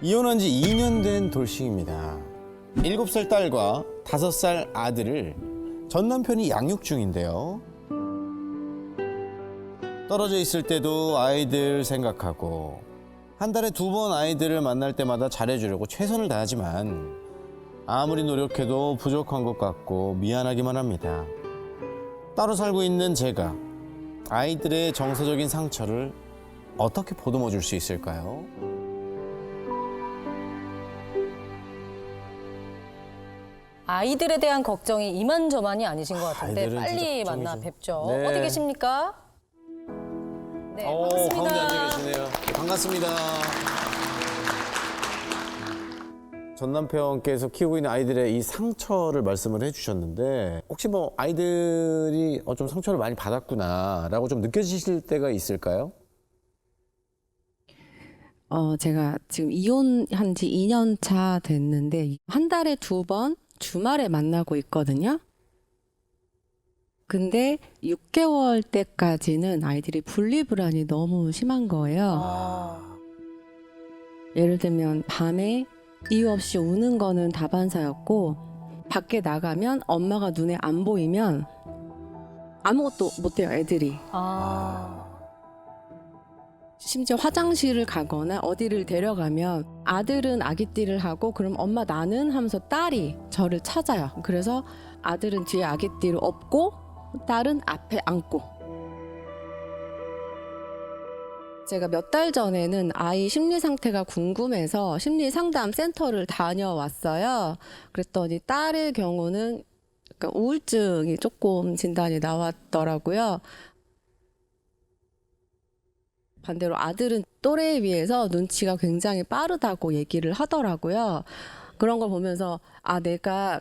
이혼한 지 2년 된 돌싱입니다. 7살 딸과 5살 아들을 전 남편이 양육 중인데요. 떨어져 있을 때도 아이들 생각하고 한 달에 2번 아이들을 만날 때마다 잘해주려고 최선을 다하지만 아무리 노력해도 부족한 것 같고 미안하기만 합니다. 따로 살고 있는 제가 아이들의 정서적인 상처를 어떻게 보듬어 줄 수 있을까요? 아이들에 대한 걱정이 이만저만이 아니신 것 같은데 아이들은 빨리 진짜 만나 걱정이죠. 뵙죠. 네. 어디 계십니까? 네, 반갑습니다. 가운데 앉아 계시네요. 반갑습니다. 전 남편께서 키우고 있는 아이들의 이 상처를 말씀을 해주셨는데 혹시 뭐 아이들이 좀 상처를 많이 받았구나라고 좀 느껴지실 때가 있을까요? 제가 지금 이혼한 지 2년 차 됐는데 한 달에 2번 주말에 만나고 있거든요. 근데 6개월 때까지는 아이들이 분리불안이 너무 심한 거예요. 아, 예를 들면 밤에 이유 없이 우는 거는 다반사였고 밖에 나가면 엄마가 눈에 안 보이면 아무것도 못해요, 애들이. 심지어 화장실을 가거나 어디를 데려가면 아들은 아기띠를 하고 그럼 엄마 나는 하면서 딸이 저를 찾아요. 그래서 아들은 뒤에 아기띠를 업고 딸은 앞에 안고. 제가 몇 달 전에는 아이 심리 상태가 궁금해서 심리 상담 센터를 다녀왔어요. 그랬더니 딸의 경우는 약간 우울증이 조금 진단이 나왔더라고요. 반대로 아들은 또래에 비해서 눈치가 굉장히 빠르다고 얘기를 하더라고요. 그런 걸 보면서 내가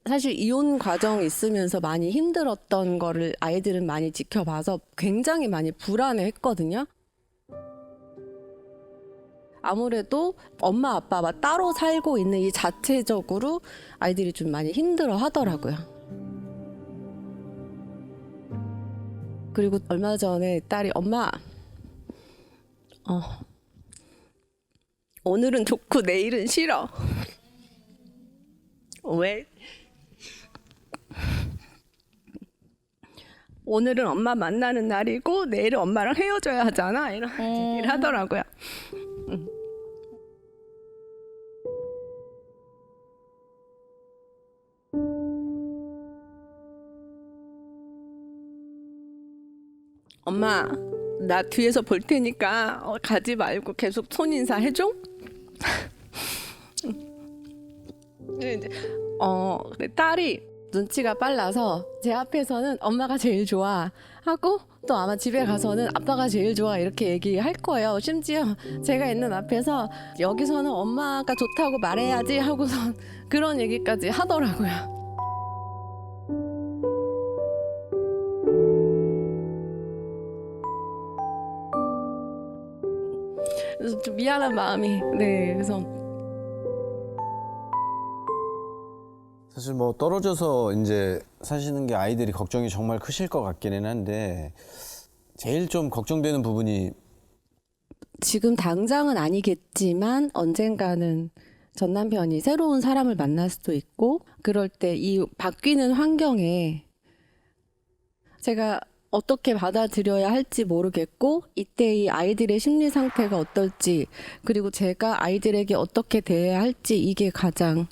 사실 이혼 과정이 있으면서 많이 힘들었던 거를 아이들은 많이 지켜봐서 굉장히 많이 불안해했거든요. 아무래도 엄마 아빠와 따로 살고 있는 이 자체적으로 아이들이 좀 많이 힘들어 하더라고요. 그리고 얼마 전에 딸이 엄마 오늘은 좋고 내일은 싫어. 왜? 오늘은 엄마 만나는 날이고 내일은 엄마랑 헤어져야 하잖아. 이런 얘기를 하더라고요. 엄마, 나 뒤에서 볼 테니까 가지 말고 계속 손인사 해줘. 이제 근데 딸이 눈치가 빨라서 제 앞에서는 엄마가 제일 좋아 하고 또 아마 집에 가서는 아빠가 제일 좋아 이렇게 얘기할 거예요. 심지어 제가 있는 앞에서 여기서는 엄마가 좋다고 말해야지 하고선 그런 얘기까지 하더라고요. 그래서 좀 미안한 마음이 그래서 사실 뭐 떨어져서 이제 사시는 게 아이들이 걱정이 정말 크실 것 같기는 한데 제일 좀 걱정되는 부분이 지금 당장은 아니겠지만 언젠가는 전 남편이 새로운 사람을 만날 수도 있고 그럴 때 이 바뀌는 환경에 제가 어떻게 받아들여야 할지 모르겠고 이때 이 아이들의 심리 상태가 어떨지 그리고 제가 아이들에게 어떻게 대해야 할지 이게 가장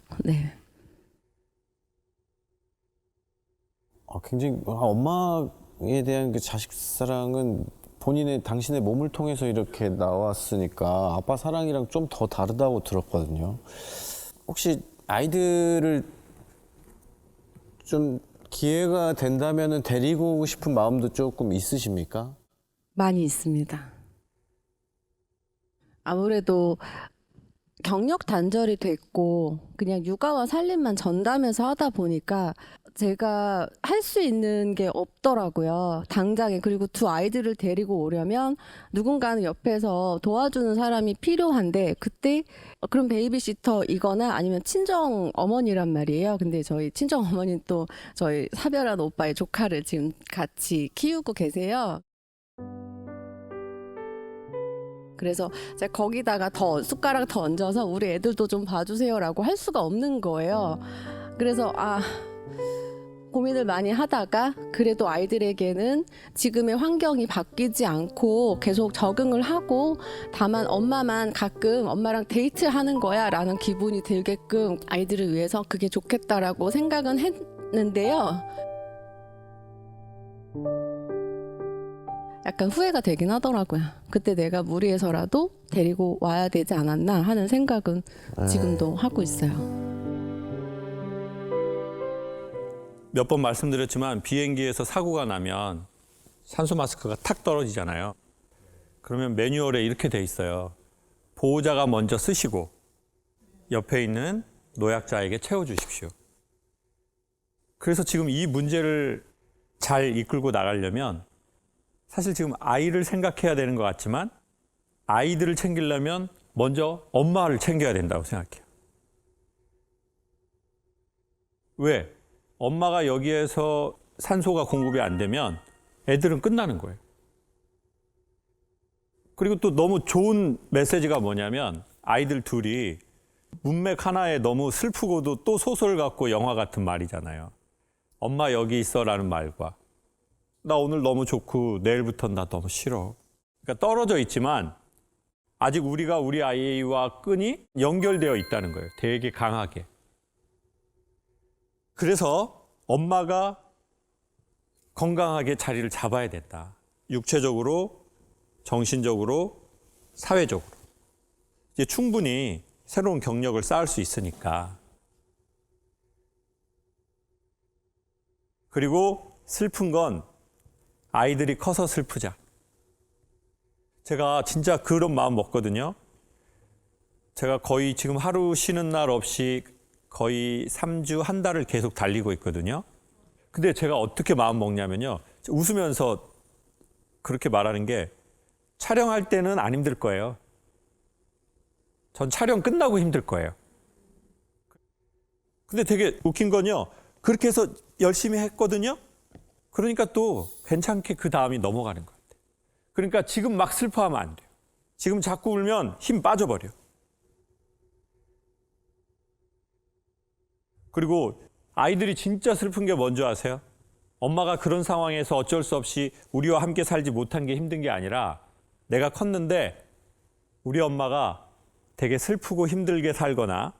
굉장히 엄마에 대한 그 자식 사랑은 당신의 몸을 통해서 이렇게 나왔으니까 아빠 사랑이랑 좀 더 다르다고 들었거든요. 혹시 아이들을 좀 기회가 된다면 데리고 오고 싶은 마음도 조금 있으십니까? 많이 있습니다. 아무래도 경력 단절이 됐고 그냥 육아와 살림만 전담해서 하다 보니까 제가 할 수 있는 게 없더라고요. 당장에. 그리고 2 아이들을 데리고 오려면 누군가는 옆에서 도와주는 사람이 필요한데 그때 그럼 베이비시터이거나 아니면 친정 어머니란 말이에요. 근데 저희 친정 어머니는 또 저희 사별한 오빠의 조카를 지금 같이 키우고 계세요. 그래서 제가 거기다가 더 숟가락 더 얹어서 우리 애들도 좀 봐주세요라고 할 수가 없는 거예요. 그래서 고민을 많이 하다가 그래도 아이들에게는 지금의 환경이 바뀌지 않고 계속 적응을 하고 다만 엄마만 가끔 엄마랑 데이트하는 거야 라는 기분이 들게끔 아이들을 위해서 그게 좋겠다라고 생각은 했는데요. 약간 후회가 되긴 하더라고요. 그때 내가 무리해서라도 데리고 와야 되지 않았나 하는 생각은 지금도 하고 있어요. 몇 번 말씀드렸지만 비행기에서 사고가 나면 산소 마스크가 탁 떨어지잖아요. 그러면 매뉴얼에 이렇게 돼 있어요. 보호자가 먼저 쓰시고 옆에 있는 노약자에게 채워주십시오. 그래서 지금 이 문제를 잘 이끌고 나가려면 사실 지금 아이를 생각해야 되는 것 같지만 아이들을 챙기려면 먼저 엄마를 챙겨야 된다고 생각해요. 왜? 엄마가 여기에서 산소가 공급이 안 되면 애들은 끝나는 거예요. 그리고 또 너무 좋은 메시지가 뭐냐면 아이들 둘이 문맥 하나에 너무 슬프고도 또 소설 같고 영화 같은 말이잖아요. 엄마 여기 있어라는 말과 나 오늘 너무 좋고 내일부터는 나 너무 싫어. 그러니까 떨어져 있지만 아직 우리가 우리 아이와 끈이 연결되어 있다는 거예요. 되게 강하게. 그래서 엄마가 건강하게 자리를 잡아야 된다. 육체적으로, 정신적으로, 사회적으로. 이제 충분히 새로운 경력을 쌓을 수 있으니까. 그리고 슬픈 건 아이들이 커서 슬프자. 제가 진짜 그런 마음 먹거든요. 제가 거의 지금 하루 쉬는 날 없이 거의 3주, 한 달을 계속 달리고 있거든요. 근데 제가 어떻게 마음 먹냐면요. 웃으면서 그렇게 말하는 게 촬영할 때는 안 힘들 거예요. 전 촬영 끝나고 힘들 거예요. 근데 되게 웃긴 건요. 그렇게 해서 열심히 했거든요. 그러니까 또 괜찮게 그 다음이 넘어가는 것 같아요. 그러니까 지금 막 슬퍼하면 안 돼요. 지금 자꾸 울면 힘 빠져버려. 그리고 아이들이 진짜 슬픈 게 뭔지 아세요? 엄마가 그런 상황에서 어쩔 수 없이 우리와 함께 살지 못한 게 힘든 게 아니라 내가 컸는데 우리 엄마가 되게 슬프고 힘들게 살거나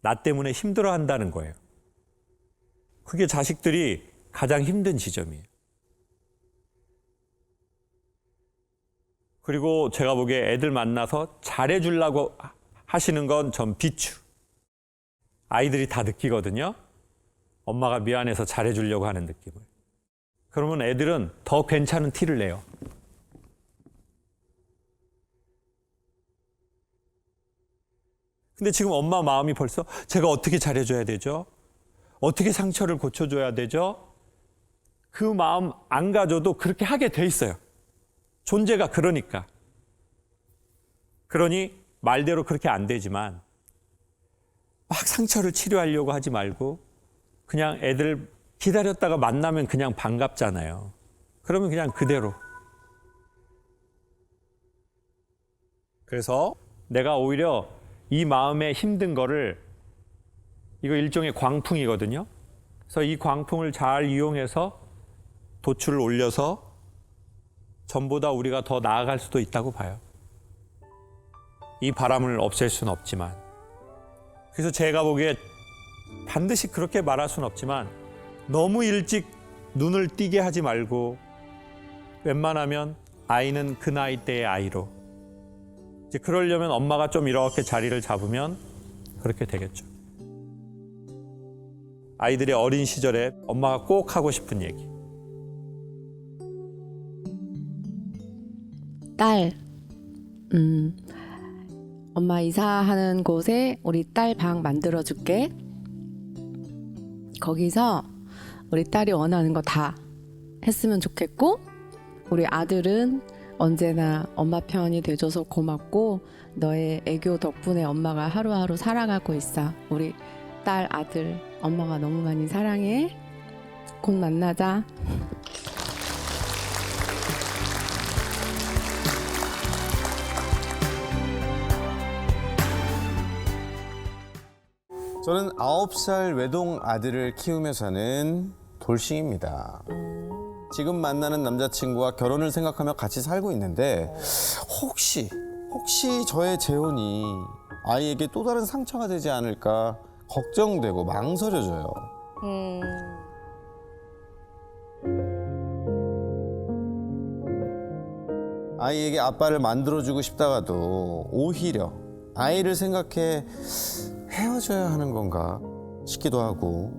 나 때문에 힘들어 한다는 거예요. 그게 자식들이 가장 힘든 지점이에요. 그리고 제가 보기에 애들 만나서 잘해주려고 하시는 건 전 비추. 아이들이 다 느끼거든요. 엄마가 미안해서 잘해주려고 하는 느낌을. 그러면 애들은 더 괜찮은 티를 내요. 근데 지금 엄마 마음이 벌써 제가 어떻게 잘해줘야 되죠? 어떻게 상처를 고쳐줘야 되죠? 그 마음 안 가져도 그렇게 하게 돼 있어요. 존재가 그러니까. 그러니 말대로 그렇게 안 되지만 막 상처를 치료하려고 하지 말고 그냥 애들 기다렸다가 만나면 그냥 반갑잖아요. 그러면 그냥 그대로. 그래서 내가 오히려 이 마음에 힘든 거를 이거 일종의 광풍이거든요. 그래서 이 광풍을 잘 이용해서 도출을 올려서 전보다 우리가 더 나아갈 수도 있다고 봐요. 이 바람을 없앨 수는 없지만. 그래서 제가 보기에 반드시 그렇게 말할 수는 없지만 너무 일찍 눈을 띄게 하지 말고 웬만하면 아이는 그 나이 때의 아이로. 이제 그러려면 엄마가 좀 이렇게 자리를 잡으면 그렇게 되겠죠. 아이들의 어린 시절에 엄마가 꼭 하고 싶은 얘기. 딸, 엄마 이사하는 곳에 우리 딸 방 만들어줄게. 거기서 우리 딸이 원하는 거 다 했으면 좋겠고, 우리 아들은 언제나 엄마 편이 돼줘서 고맙고 너의 애교 덕분에 엄마가 하루하루 살아가고 있어. 우리 딸, 아들, 엄마가 너무 많이 사랑해. 곧 만나자. 저는 9살 외동 아들을 키우며 사는 돌싱입니다. 지금 만나는 남자친구와 결혼을 생각하며 같이 살고 있는데 혹시 저의 재혼이 아이에게 또 다른 상처가 되지 않을까 걱정되고 망설여져요. 아이에게 아빠를 만들어주고 싶다가도 오히려 아이를 생각해 헤어져야 하는 건가 싶기도 하고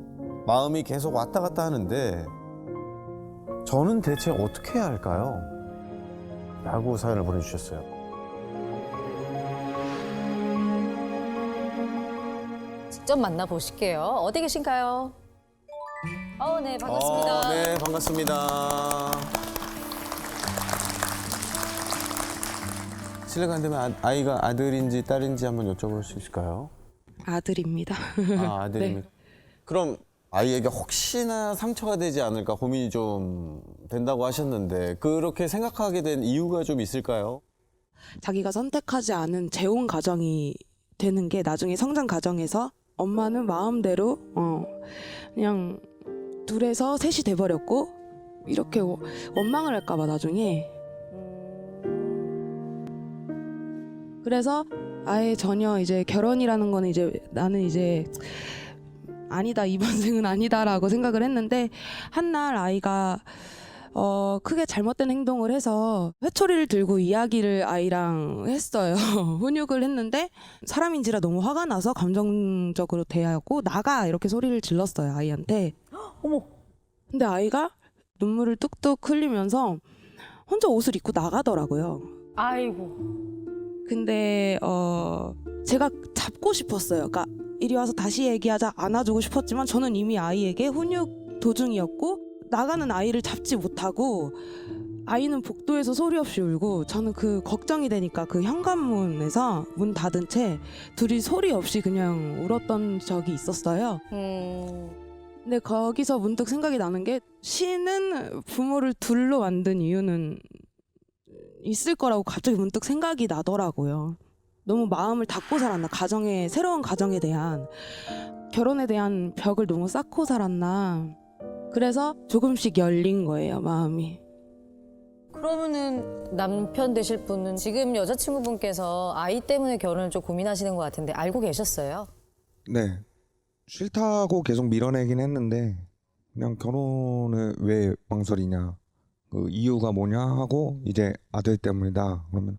마음이 계속 왔다 갔다 하는데 저는 대체 어떻게 해야 할까요? 라고 사연을 보내주셨어요. 직접 만나보실게요. 어디 계신가요? 네, 반갑습니다. 네, 반갑습니다. 실례가 안 되면 아이가 아들인지 딸인지 한번 여쭤볼 수 있을까요? 아들입니다. 아, 아들입니다. 그럼 아이에게 혹시나 상처가 되지 않을까 고민이 좀 된다고 하셨는데 그렇게 생각하게 된 이유가 좀 있을까요? 자기가 선택하지 않은 재혼 가정이 되는 게 나중에 성장 과정에서 엄마는 마음대로 그냥 둘에서 셋이 돼버렸고 이렇게 원망을 할까봐 나중에 그래서 아예 전혀 이제 결혼이라는 거는 이제 나는 이제 아니다 이번 생은 아니다라고 생각을 했는데 한날 아이가 크게 잘못된 행동을 해서 회초리를 들고 이야기를 아이랑 했어요. 훈육을 했는데 사람인지라 너무 화가 나서 감정적으로 대하고 나가 이렇게 소리를 질렀어요 아이한테. 어머. 근데 아이가 눈물을 뚝뚝 흘리면서 혼자 옷을 입고 나가더라고요. 아이고. 근데 제가 잡고 싶었어요. 그러니까 이리 와서 다시 얘기하자 안아주고 싶었지만 저는 이미 아이에게 훈육 도중이었고 나가는 아이를 잡지 못하고 아이는 복도에서 소리 없이 울고 저는 그 걱정이 되니까 그 현관문에서 문 닫은 채 둘이 소리 없이 그냥 울었던 적이 있었어요. 근데 거기서 문득 생각이 나는 게 신은 부모를 둘로 만든 이유는 있을 거라고 갑자기 문득 생각이 나더라고요. 너무 마음을 닫고 살았나, 새로운 가정에 대한 결혼에 대한 벽을 너무 쌓고 살았나. 그래서 조금씩 열린 거예요, 마음이. 그러면은 남편 되실 분은 지금 여자친구분께서 아이 때문에 결혼을 좀 고민하시는 것 같은데 알고 계셨어요? 네. 싫다고 계속 밀어내긴 했는데 그냥 결혼을 왜 망설이냐 그 이유가 뭐냐 하고 이제 아들 때문이다 그러면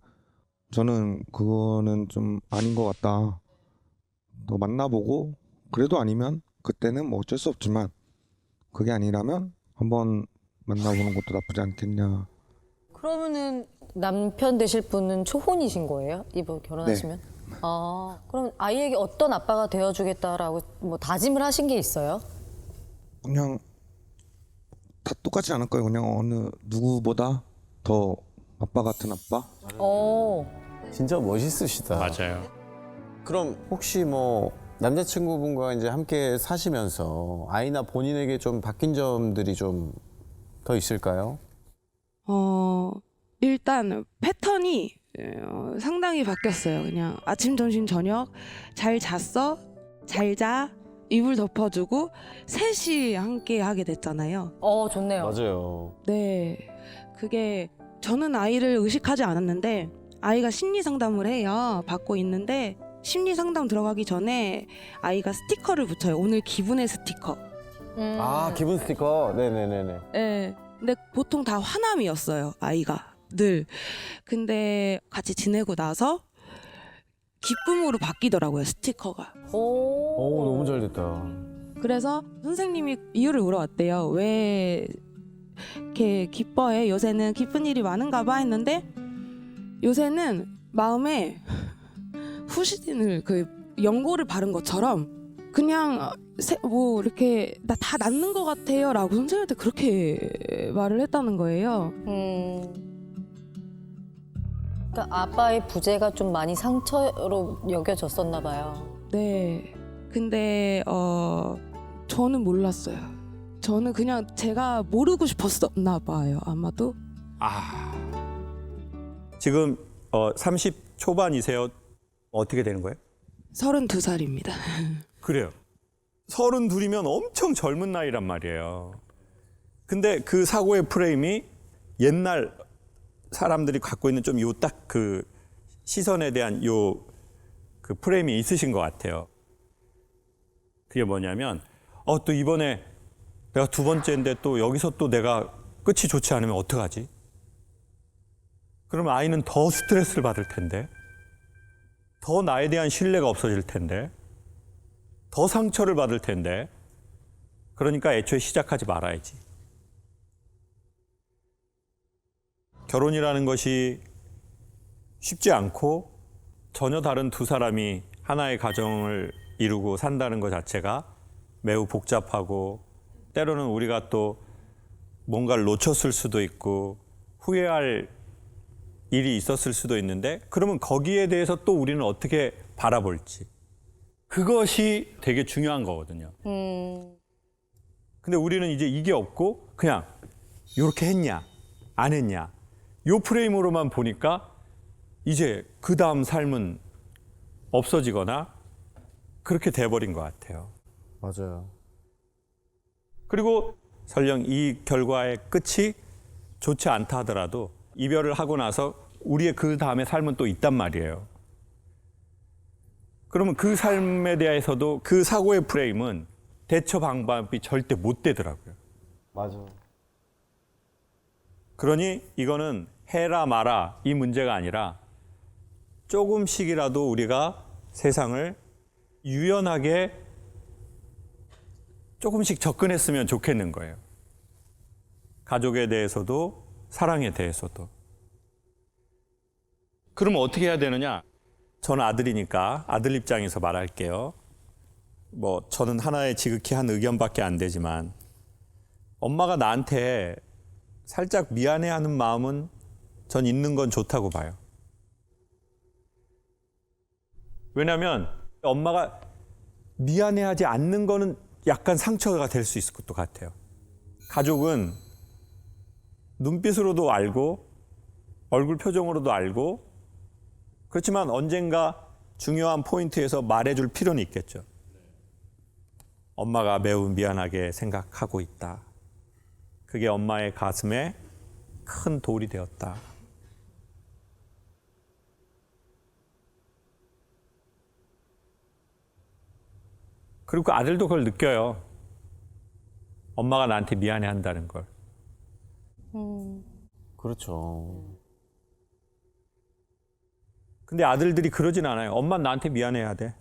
저는 그거는 좀 아닌 것 같다 더 만나보고 그래도 아니면 그때는 뭐 어쩔 수 없지만 그게 아니라면 한번 만나보는 것도 나쁘지 않겠냐. 그러면은 남편 되실 분은 초혼이신 거예요? 이번 결혼하시면? 그럼 아이에게 어떤 아빠가 되어주겠다라고 뭐 다짐을 하신 게 있어요? 그냥 다 똑같지 않을 거예요. 그냥 어느 누구보다 더 아빠 같은 아빠. 진짜 멋있으시다. 맞아요. 그럼 혹시 뭐 남자친구분과 이제 함께 사시면서 아이나 본인에게 좀 바뀐 점들이 좀 더 있을까요? 일단 패턴이 상당히 바뀌었어요. 그냥 아침, 점심, 저녁 잘 잤어? 잘 자? 이불 덮어주고 셋이 함께 하게 됐잖아요. 좋네요. 맞아요. 네, 그게 저는 아이를 의식하지 않았는데 아이가 심리 상담을 해요. 받고 있는데 심리 상담 들어가기 전에 아이가 스티커를 붙여요. 오늘 기분의 스티커. 아, 기분 스티커. 네네네네. 네, 근데 보통 다 화남이었어요. 아이가 늘. 근데 같이 지내고 나서 기쁨으로 바뀌더라고요. 스티커가. 오, 너무 잘 됐다. 그래서 선생님이 이유를 물어봤대요. 왜 이렇게 기뻐해? 요새는 기쁜 일이 많은가 봐 했는데 요새는 마음에 후시딘을 그 연고를 바른 것처럼 그냥 뭐 이렇게 나 다 낫는 것 같아요 라고 선생님한테 그렇게 말을 했다는 거예요. 그러니까 아빠의 부재가 좀 많이 상처로 여겨졌었나 봐요. 네. 근데 저는 몰랐어요. 저는 그냥 제가 모르고 싶었었나 봐요. 아마도. 지금 30 초반이세요. 어떻게 되는 거예요? 32살입니다. 그래요. 32이면 엄청 젊은 나이란 말이에요. 근데 그 사고의 프레임이 옛날 사람들이 갖고 있는 좀 요 딱 그 시선에 대한 요 그 프레임이 있으신 것 같아요. 그게 뭐냐면 또 이번에 내가 두 번째인데 또 여기서 또 내가 끝이 좋지 않으면 어떡하지? 그러면 아이는 더 스트레스를 받을 텐데, 더 나에 대한 신뢰가 없어질 텐데, 더 상처를 받을 텐데, 그러니까 애초에 시작하지 말아야지. 결혼이라는 것이 쉽지 않고 전혀 다른 두 사람이 하나의 가정을 이루고 산다는 것 자체가 매우 복잡하고 때로는 우리가 또 뭔가를 놓쳤을 수도 있고 후회할 일이 있었을 수도 있는데 그러면 거기에 대해서 또 우리는 어떻게 바라볼지 그것이 되게 중요한 거거든요. 근데 우리는 이제 이게 없고 그냥 이렇게 했냐 안 했냐 요 프레임으로만 보니까 이제 그 다음 삶은 없어지거나 그렇게 돼버린 것 같아요. 맞아요. 그리고 설령 이 결과의 끝이 좋지 않다 하더라도 이별을 하고 나서 우리의 그 다음의 삶은 또 있단 말이에요. 그러면 그 삶에 대해서도 그 사고의 프레임은 대처 방법이 절대 못 되더라고요. 맞아. 그러니 이거는 해라 마라 이 문제가 아니라 조금씩이라도 우리가 세상을 유연하게 조금씩 접근했으면 좋겠는 거예요. 가족에 대해서도 사랑에 대해서도. 그러면 어떻게 해야 되느냐? 저는 아들이니까 아들 입장에서 말할게요. 뭐 저는 하나의 지극히 한 의견밖에 안 되지만 엄마가 나한테 살짝 미안해하는 마음은 전 있는 건 좋다고 봐요. 왜냐하면 엄마가 미안해하지 않는 거는 약간 상처가 될 수 있을 것도 같아요. 가족은 눈빛으로도 알고 얼굴 표정으로도 알고 그렇지만 언젠가 중요한 포인트에서 말해줄 필요는 있겠죠. 엄마가 매우 미안하게 생각하고 있다. 그게 엄마의 가슴에 큰 돌이 되었다. 그리고 그 아들도 그걸 느껴요. 엄마가 나한테 미안해 한다는 걸. 그렇죠. 근데 아들들이 그러진 않아요. 엄마 나한테 미안해야 돼.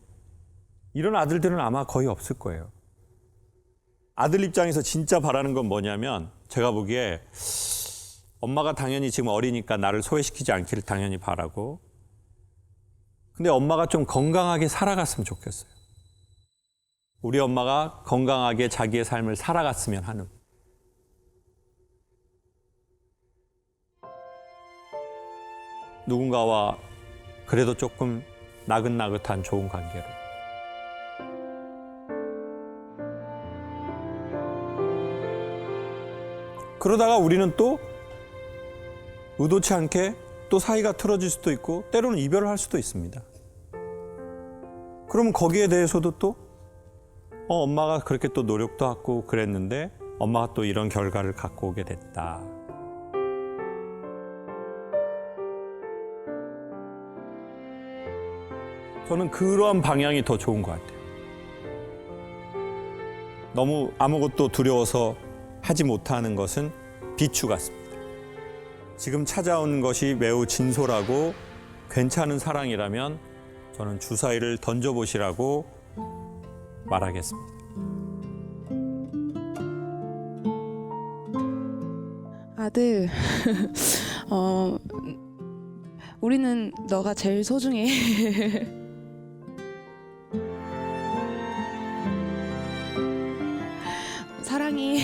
이런 아들들은 아마 거의 없을 거예요. 아들 입장에서 진짜 바라는 건 뭐냐면 제가 보기에 엄마가 당연히 지금 어리니까 나를 소외시키지 않기를 당연히 바라고 근데 엄마가 좀 건강하게 살아갔으면 좋겠어요. 우리 엄마가 건강하게 자기의 삶을 살아갔으면 하는. 누군가와 그래도 조금 나긋나긋한 좋은 관계로. 그러다가 우리는 또 의도치 않게 또 사이가 틀어질 수도 있고 때로는 이별을 할 수도 있습니다. 그러면 거기에 대해서도 또 엄마가 그렇게 또 노력도 하고 그랬는데 엄마가 또 이런 결과를 갖고 오게 됐다. 저는 그러한 방향이 더 좋은 것 같아요. 너무 아무것도 두려워서 하지 못하는 것은 비추 같습니다. 지금 찾아온 것이 매우 진솔하고 괜찮은 사랑이라면 저는 주사위를 던져보시라고 말하겠습니다. 아들, 우리는 너가 제일 소중해. 사랑해.